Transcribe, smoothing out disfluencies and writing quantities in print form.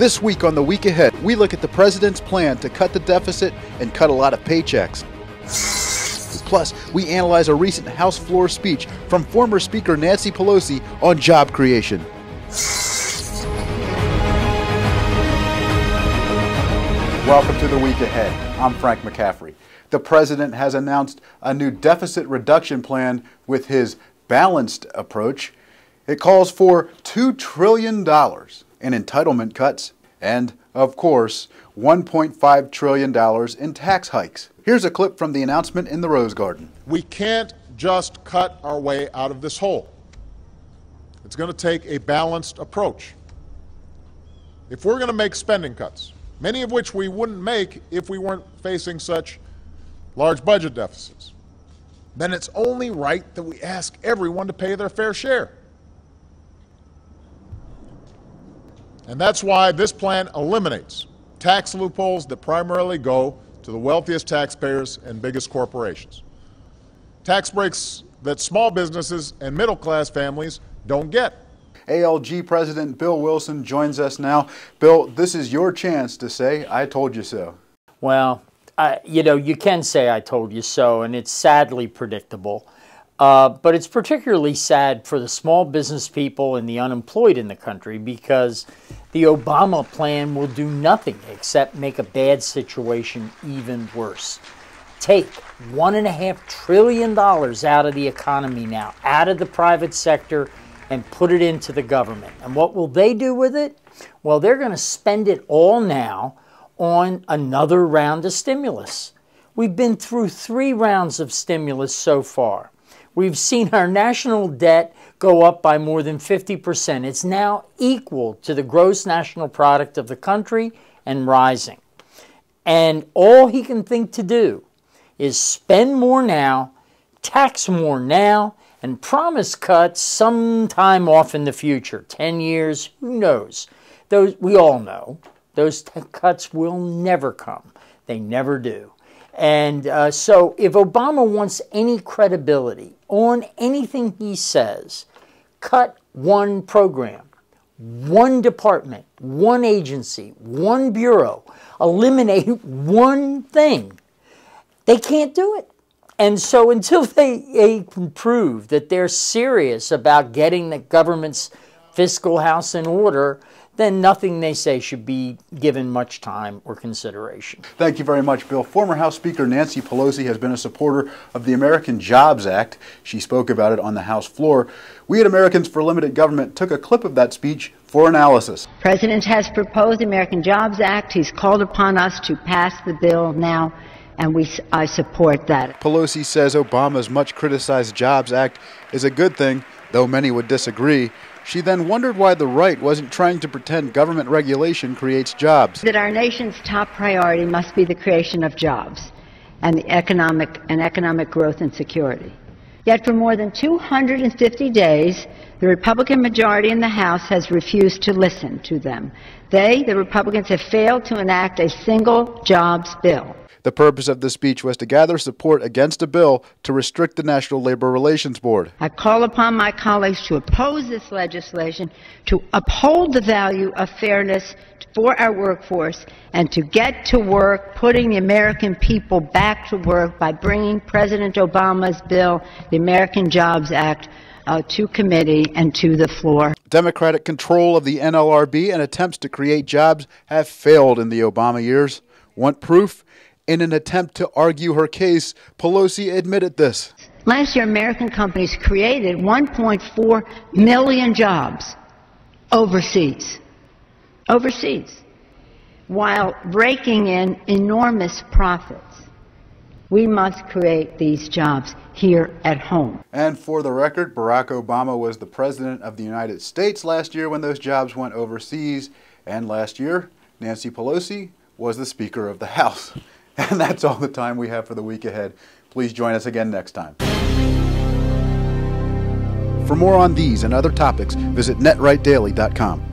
This week on The Week Ahead, we look at the president's plan to cut the deficit and cut a lot of paychecks. Plus, we analyze a recent House floor speech from former Speaker Nancy Pelosi on job creation. Welcome to The Week Ahead. I'm Frank McCaffrey. The president has announced a new deficit reduction plan with his balanced approach. It calls for $2 trillion in entitlement cuts and, of course, $1.5 trillion in tax hikes. Here's a clip from the announcement in the Rose Garden. We can't just cut our way out of this hole. It's going to take a balanced approach. If we're going to make spending cuts, many of which we wouldn't make if we weren't facing such large budget deficits, then it's only right that we ask everyone to pay their fair share. And that's why this plan eliminates tax loopholes that primarily go to the wealthiest taxpayers and biggest corporations. Tax breaks that small businesses and middle-class families don't get. ALG President Bill Wilson joins us now. Bill, this is your chance to say, "I told you so." Well, you can say "I told you so," and it's sadly predictable. But it's particularly sad for the small business people and the unemployed in the country because the Obama plan will do nothing except make a bad situation even worse. Take $1.5 trillion out of the economy now, out of the private sector, and put it into the government. And what will they do with it? Well, they're going to spend it all now on another round of stimulus. We've been through 3 rounds of stimulus so far. We've seen our national debt go up by more than 50%. It's now equal to the gross national product of the country and rising. And all he can think to do is spend more now, tax more now, and promise cuts sometime off in the future. 10 years, who knows? We all know those cuts will never come. They never do. And so if Obama wants any credibility on anything he says, cut one program, one department, one agency, one bureau, eliminate one thing. They can't do it. And so until they can prove that they're serious about getting the government's fiscal house in order, then nothing they say should be given much time or consideration. Thank you very much, Bill. Former House Speaker Nancy Pelosi has been a supporter of the American Jobs Act. She spoke about it on the House floor. We at Americans for Limited Government took a clip of that speech for analysis. The President has proposed the American Jobs Act. He's called upon us to pass the bill now, and I support that. Pelosi says Obama's much criticized Jobs Act is a good thing, though many would disagree. She then wondered why the right wasn't trying to pretend government regulation creates jobs. That our nation's top priority must be the creation of jobs and the economic growth and security. Yet for more than 250 days, the Republican majority in the House has refused to listen to them. The Republicans, have failed to enact a single jobs bill. The purpose of the speech was to gather support against a bill to restrict the National Labor Relations Board. I call upon my colleagues to oppose this legislation, to uphold the value of fairness for our workforce, and to get to work putting the American people back to work by bringing President Obama's bill, the American Jobs Act, to committee and to the floor. Democratic control of the NLRB and attempts to create jobs have failed in the Obama years. Want proof? In an attempt to argue her case, Pelosi admitted this. Last year, American companies created 1.4 million jobs overseas, while raking in enormous profits. We must create these jobs here at home. And for the record, Barack Obama was the President of the United States last year when those jobs went overseas. And last year, Nancy Pelosi was the Speaker of the House. And that's all the time we have for the week ahead. Please join us again next time. For more on these and other topics, visit netrightdaily.com.